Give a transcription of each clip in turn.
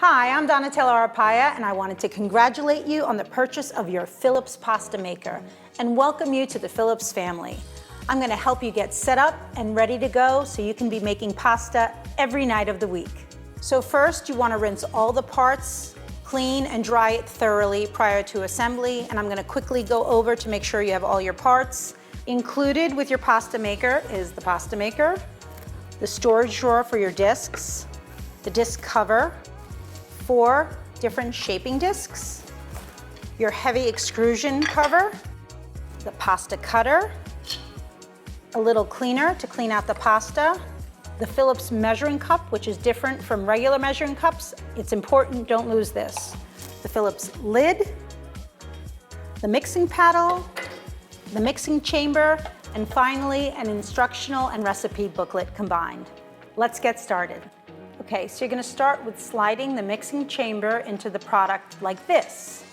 Hi, I'm Donatella Arpaia, and I wanted to congratulate you on the purchase of your Philips pasta maker and welcome you to the Philips family. I'm going to help you get set up and ready to go so you can be making pasta every night of the week. So first, you want to rinse all the parts, clean and dry it thoroughly prior to assembly, and I'm going to quickly go over to make sure you have all your parts. Included with your pasta maker is the pasta maker, the storage drawer for your discs, the disc cover, 4 different shaping discs, your heavy extrusion cover, the pasta cutter, a little cleaner to clean out the pasta, the Philips measuring cup, which is different from regular measuring cups. It's important, don't lose this. The Philips lid, the mixing paddle, the mixing chamber, and finally an instructional and recipe booklet combined. Let's get started. Okay, so you're going to start with sliding the mixing chamber into the product like this.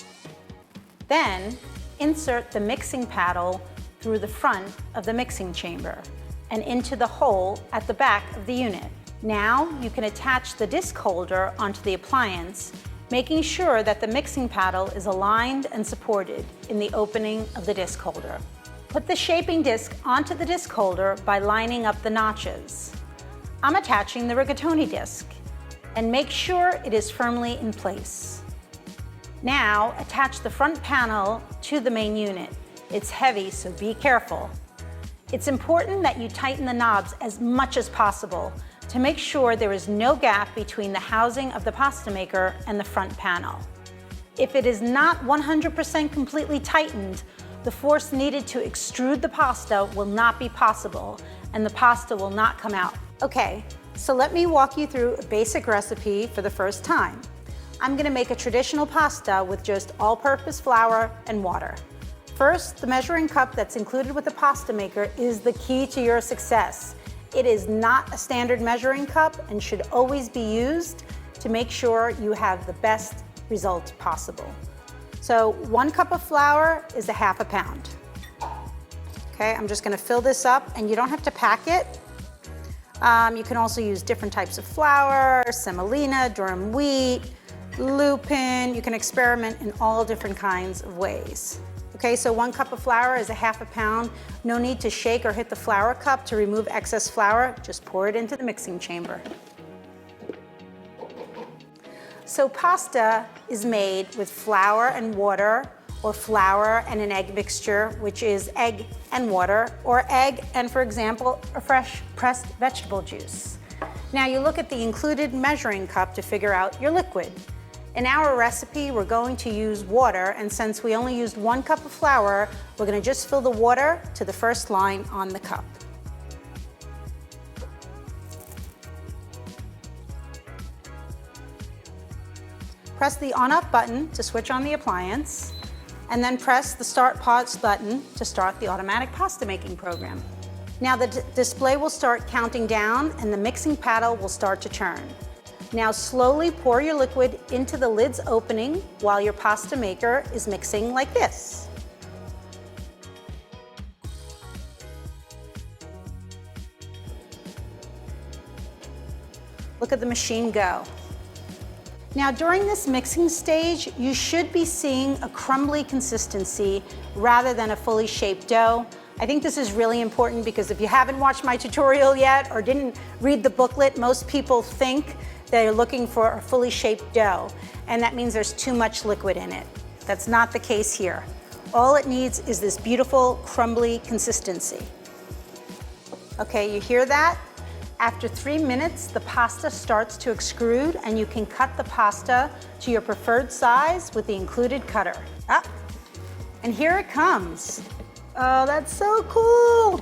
Then insert the mixing paddle through the front of the mixing chamber and into the hole at the back of the unit. Now you can attach the disc holder onto the appliance, making sure that the mixing paddle is aligned and supported in the opening of the disc holder. Put the shaping disc onto the disc holder by lining up the notches. I'm attaching the rigatoni disc, and make sure it is firmly in place. Now attach the front panel to the main unit. It's heavy, so be careful. It's important that you tighten the knobs as much as possible to make sure there is no gap between the housing of the pasta maker and the front panel. If it is not 100% completely tightened, the force needed to extrude the pasta will not be possible, and the pasta will not come out. Okay, so let me walk you through a basic recipe for the first time. I'm going to make a traditional pasta with just all-purpose flour and water. First, the measuring cup that's included with the pasta maker is the key to your success. It is not a standard measuring cup and should always be used to make sure you have the best result possible. So 1 cup of flour is 1/2 pound. Okay, I'm just going to fill this up, and you don't have to pack it. You can also use different types of flour, semolina, durum wheat, lupin. You can experiment in all different kinds of ways. Okay, so 1 cup of flour is 1/2 pound. No need to shake or hit the flour cup to remove excess flour. Just pour it into the mixing chamber. So pasta is made with flour and water, or flour and an egg mixture, which is egg and water, or egg and, for example, a fresh pressed vegetable juice. Now you look at the included measuring cup to figure out your liquid. In our recipe, we're going to use water, and since we only used 1 cup of flour, we're going to just fill the water to the first line on the cup. Press the on-up button to switch on the appliance, and then press the Start Pause button to start the automatic pasta making program. Now the display will start counting down and the mixing paddle will start to turn. Now slowly pour your liquid into the lid's opening while your pasta maker is mixing like this. Look at the machine go. Now during this mixing stage, you should be seeing a crumbly consistency rather than a fully shaped dough. I think this is really important because if you haven't watched my tutorial yet or didn't read the booklet, most people think they're looking for a fully shaped dough, and that means there's too much liquid in it. That's not the case here. All it needs is this beautiful crumbly consistency. Okay, you hear that? After 3 minutes, the pasta starts to extrude, and you can cut the pasta to your preferred size with the included cutter. And here it comes. Oh, that's so cool.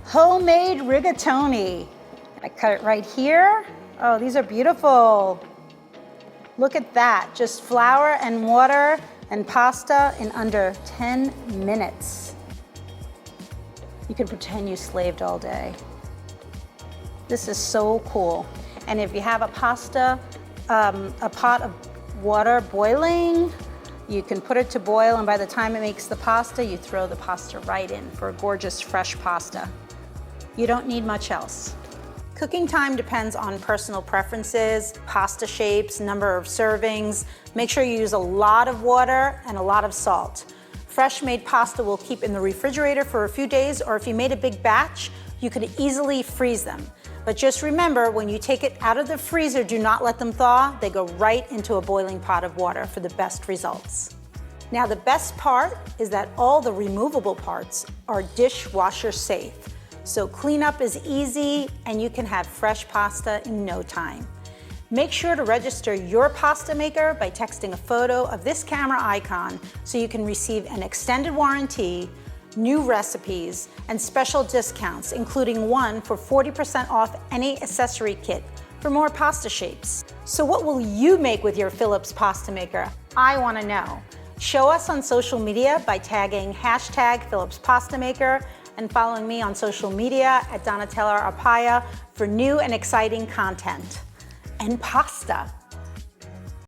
Homemade rigatoni. I cut it right here. Oh, these are beautiful. Look at that, just flour and water and pasta in under 10 minutes. You can pretend you slaved all day. This is so cool. And if you have a pot of water boiling, you can put it to boil, and by the time it makes the pasta, you throw the pasta right in for a gorgeous fresh pasta. You don't need much else. Cooking time depends on personal preferences, pasta shapes, number of servings. Make sure you use a lot of water and a lot of salt. Fresh made pasta will keep in the refrigerator for a few days, or if you made a big batch, you could easily freeze them. But just remember, when you take it out of the freezer, do not let them thaw. They go right into a boiling pot of water for the best results. Now, the best part is that all the removable parts are dishwasher safe. So cleanup is easy and you can have fresh pasta in no time. Make sure to register your pasta maker by texting a photo of this camera icon so you can receive an extended warranty, new recipes, and special discounts, including one for 40% off any accessory kit for more pasta shapes. So what will you make with your Philips pasta maker? I want to know. Show us on social media by tagging #PhilipsPastaMaker and following me on social media at Donatella Arpaia for new and exciting content. And pasta.